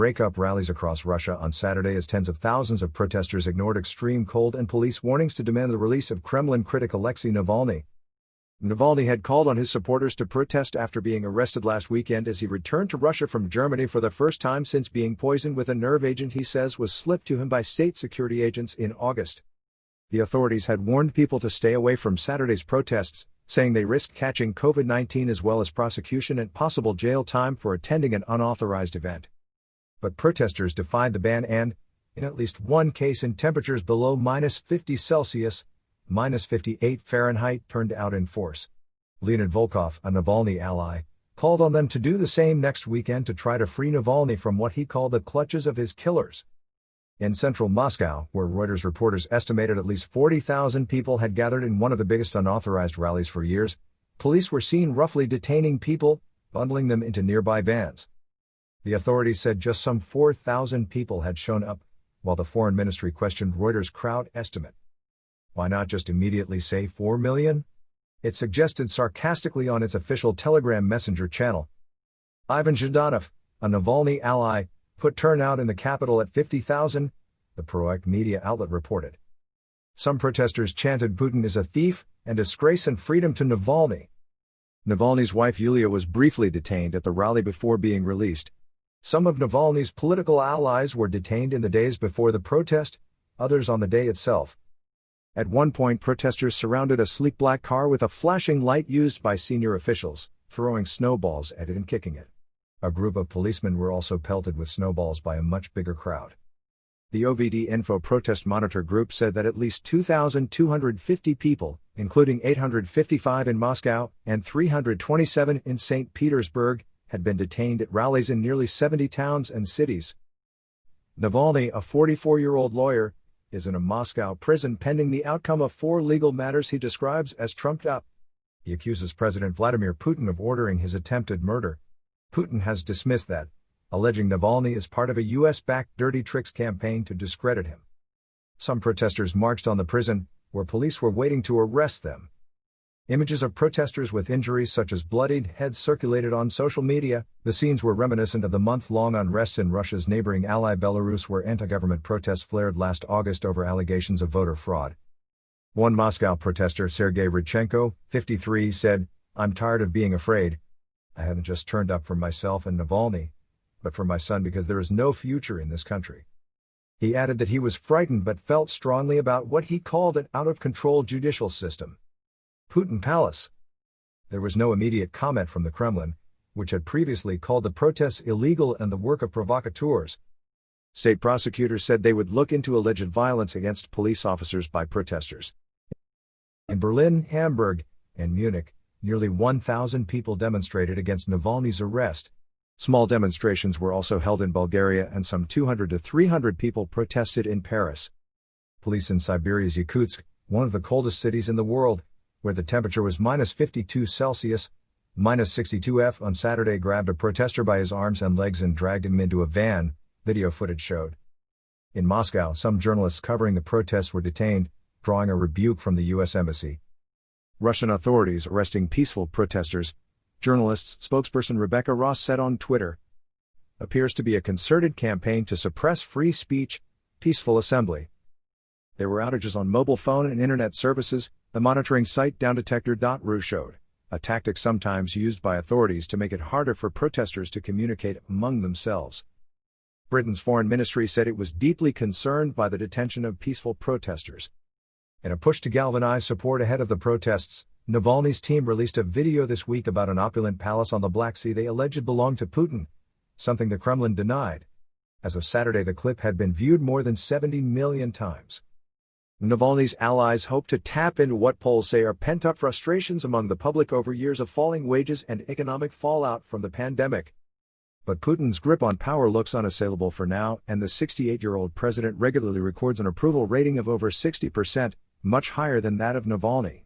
break up rallies across Russia on Saturday as tens of thousands of protesters ignored extreme cold and police warnings to demand the release of Kremlin critic Alexei Navalny. Navalny had called on his supporters to protest after being arrested last weekend as he returned to Russia from Germany for the first time since being poisoned with a nerve agent he says was slipped to him by state security agents in August. The authorities had warned people to stay away from Saturday's protests, saying they risked catching COVID-19 as well as prosecution and possible jail time for attending an unauthorized event. But protesters defied the ban and, in at least one case in temperatures below -50 Celsius, -58 Fahrenheit, turned out in force. Leonid Volkov, a Navalny ally, called on them to do the same next weekend to try to free Navalny from what he called the clutches of his killers. In central Moscow, where Reuters reporters estimated at least 40,000 people had gathered in one of the biggest unauthorized rallies for years, police were seen roughly detaining people, bundling them into nearby vans. The authorities said just some 4,000 people had shown up, while the foreign ministry questioned Reuters' crowd estimate. Why not just immediately say 4 million? It suggested sarcastically on its official Telegram messenger channel. Ivan Zhdanov, a Navalny ally, put turnout in the capital at 50,000, the Proact media outlet reported. Some protesters chanted Putin is a thief, and disgrace and freedom to Navalny. Navalny's wife Yulia was briefly detained at the rally before being released. Some of Navalny's political allies were detained in the days before the protest, others on the day itself. At one point, protesters surrounded a sleek black car with a flashing light used by senior officials, throwing snowballs at it and kicking it. A group of policemen were also pelted with snowballs by a much bigger crowd. The OVD Info Protest Monitor Group said that at least 2,250 people, including 855 in Moscow and 327 in St. Petersburg, had been detained at rallies in nearly 70 towns and cities. Navalny, a 44-year-old lawyer, is in a Moscow prison pending the outcome of 4 legal matters he describes as trumped up. He accuses President Vladimir Putin of ordering his attempted murder. Putin has dismissed that, alleging Navalny is part of a U.S.-backed dirty tricks campaign to discredit him. Some protesters marched on the prison, where police were waiting to arrest them. Images of protesters with injuries such as bloodied heads circulated on social media. The scenes were reminiscent of the months-long unrest in Russia's neighboring ally Belarus, where anti-government protests flared last August over allegations of voter fraud. One Moscow protester, Sergei Radchenko, 53, said, "I'm tired of being afraid. I haven't just turned up for myself and Navalny, but for my son because there is no future in this country." He added that he was frightened but felt strongly about what he called an out-of-control judicial system. Putin Palace. There was no immediate comment from the Kremlin, which had previously called the protests illegal and the work of provocateurs. State prosecutors said they would look into alleged violence against police officers by protesters. In Berlin, Hamburg, and Munich, nearly 1,000 people demonstrated against Navalny's arrest. Small demonstrations were also held in Bulgaria and some 200 to 300 people protested in Paris. Police in Siberia's Yakutsk, one of the coldest cities in the world, where the temperature was -52 Celsius, -62 F on Saturday, grabbed a protester by his arms and legs and dragged him into a van, video footage showed. In Moscow, some journalists covering the protests were detained, drawing a rebuke from the U.S. Embassy. Russian authorities arresting peaceful protesters, journalists spokesperson Rebecca Ross said on Twitter, appears to be a concerted campaign to suppress free speech, peaceful assembly. There were outages on mobile phone and internet services, the monitoring site downdetector.ru showed, a tactic sometimes used by authorities to make it harder for protesters to communicate among themselves. Britain's foreign ministry said it was deeply concerned by the detention of peaceful protesters. In a push to galvanize support ahead of the protests, Navalny's team released a video this week about an opulent palace on the Black Sea they alleged belonged to Putin, something the Kremlin denied. As of Saturday, the clip had been viewed more than 70 million times. Navalny's allies hope to tap into what polls say are pent-up frustrations among the public over years of falling wages and economic fallout from the pandemic. But Putin's grip on power looks unassailable for now, and the 68-year-old president regularly records an approval rating of over 60%, much higher than that of Navalny.